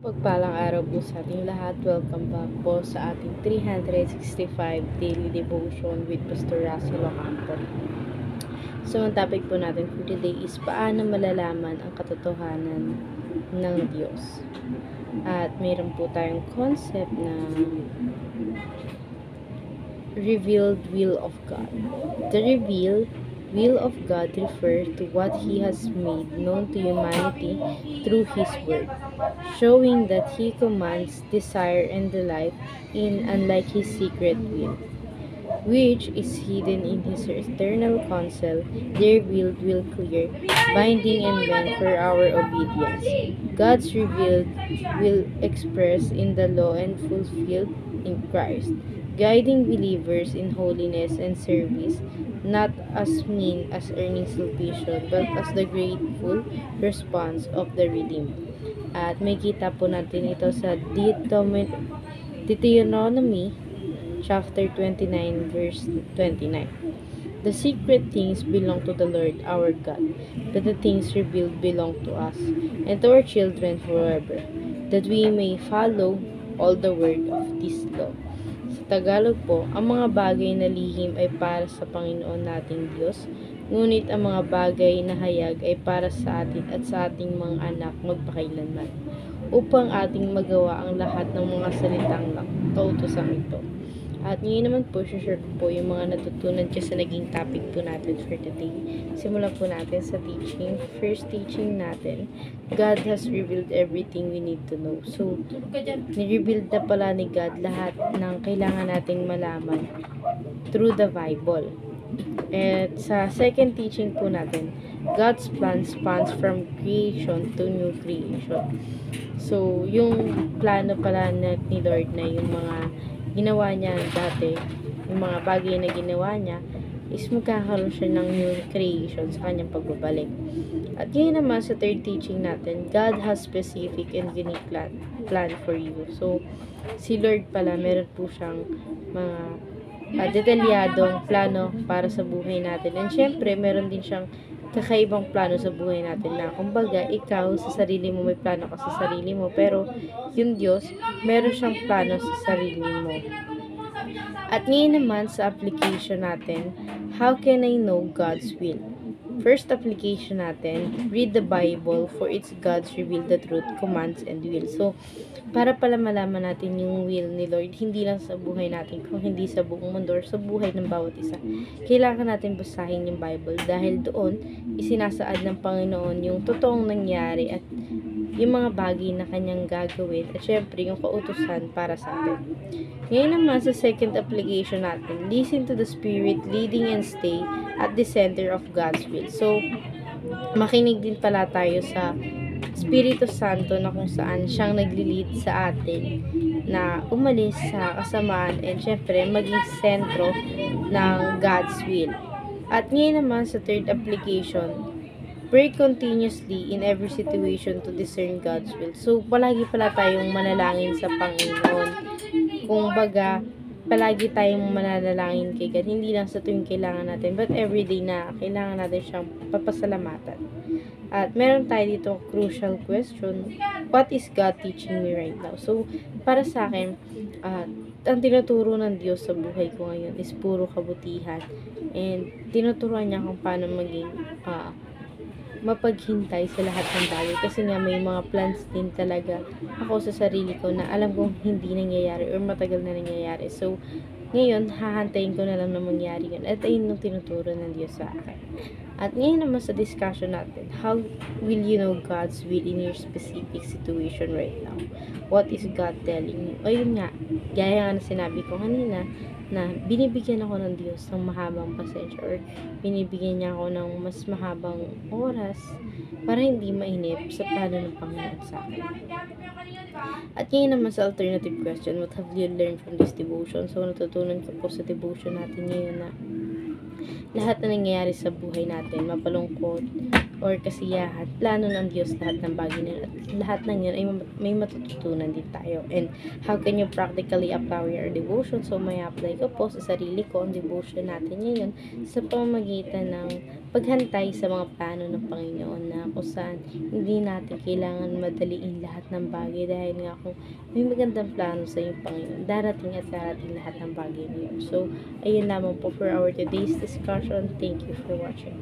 Pagpalang araw po sa ating lahat. Welcome back po sa ating 365 Daily Devotion with Pastor Russell Ocampo. So, ang topic po natin for today is paano malalaman ang katotohanan ng Diyos. At mayroon po tayong concept na revealed will of God. The revealed will of God refers to what He has made known to humanity through His Word, showing that He commands desire and delight in unlike His secret will, which is hidden in His eternal counsel. The revealed will clear, binding and meant for our obedience. God's revealed will expressed in the law and fulfilled in Christ, guiding believers in holiness and service, not as mean as earning salvation, but as the grateful response of the redeemed. At may kita po natin ito sa Deuteronomy chapter 29 verse 29. The secret things belong to the Lord our God, but the things revealed belong to us and to our children forever, that we may follow all the word of this law. Sa Tagalog po, ang mga bagay na lihim ay para sa Panginoon nating Diyos, ngunit ang mga bagay na hayag ay para sa atin at sa ating mga anak magpakailanman, upang ating magawa ang lahat ng mga salitang kautusan ito. At ngayon naman po, share ko po yung mga natutunan ko sa naging topic po natin for today. Simulan po natin sa teaching. First teaching natin, God has revealed everything we need to know. So, ni-revealed na pala ni God lahat ng kailangan nating malaman through the Bible. At sa second teaching po natin, God's plan spans from creation to new creation. So, yung plano pala ni Lord na yung mga ginawa niya dati, yung mga bagay na ginawa niya, is magkakaroon siya ng new creation sa kanyang pagbabalik. At ngayon naman sa third teaching natin, God has specific and unique plan for you. So, si Lord pala, meron po siyang mga detalyadong plano para sa buhay natin. And syempre, meron din siyang kakaibang plano sa buhay natin na kumbaga, ikaw sa sarili mo may plano ka sa sarili mo, pero yung Diyos, meron siyang plano sa sarili mo. At ngayon naman sa application natin, how can I know God's will? First application natin, read the Bible for it's God's revealed the truth, commands, and will. So, para pala malaman natin yung will ni Lord, hindi lang sa buhay natin, kung hindi sa buong mundo or sa buhay ng bawat isa. Kailangan natin basahin yung Bible dahil doon, isinasaad ng Panginoon yung totoong nangyari at yung mga bagay na kanyang gagawin at syempre yung kautusan para sa atin. Ngayon naman sa second application natin, listen to the Spirit leading and stay at the center of God's will. So, makinig din pala tayo sa Espiritu Santo na kung saan siyang nagli-lead sa atin na umalis sa kasamaan and syempre maging sentro ng God's will. At ngayon naman sa third application, pray continuously in every situation to discern God's will. So, palagi pala tayong manalangin sa Panginoon. Kung baga, palagi tayong mananalangin kay God. Hindi lang sa tuwing kailangan natin, but everyday na kailangan natin siyang papasalamatan. At meron tayo dito crucial question, what is God teaching me right now? So, para sa akin, ang tinuturo ng Diyos sa buhay ko ngayon is puro kabutihan. And tinuturuan niya kung paano maging mapaghintay sa lahat ng bagay kasi nga may mga plans din talaga ako sa sarili ko na alam kong hindi nangyayari or matagal na nangyayari. So, ngayon, hahantayin ko na lang na mangyari yun. At ayun yung tinuturo ng Diyos sa akin. At ngayon naman sa discussion natin, how will you know God's will in your specific situation right now? What is God telling you? Ayun nga, gaya nga na sinabi ko kanina, na binibigyan ako ng Diyos ng mahabang pasensya or binibigyan niya ako ng mas mahabang oras para hindi mainip sa plano ng Panginoon sa akin. At ngayon naman sa alternative question, what have you learned from this devotion? So, natutunan ko po sa devotion natin ngayon na lahat na nangyayari sa buhay natin, mapalungkot, or kasiyahan, plano ng Diyos lahat ng bagay na yun. At lahat ng yun ay may matututunan din tayo. And how can you practically apply your devotion? So, may apply ko po sa sarili ko ang devotion natin ngayon sa pamamagitan ng paghantay sa mga plano ng Panginoon, na kung saan hindi natin kailangan madaliin lahat ng bagay, dahil nga kung may magandang plano sa iyong Panginoon, darating at darating lahat ng bagay na yun. So, ayun lamang po for our today's discussion. Thank you for watching.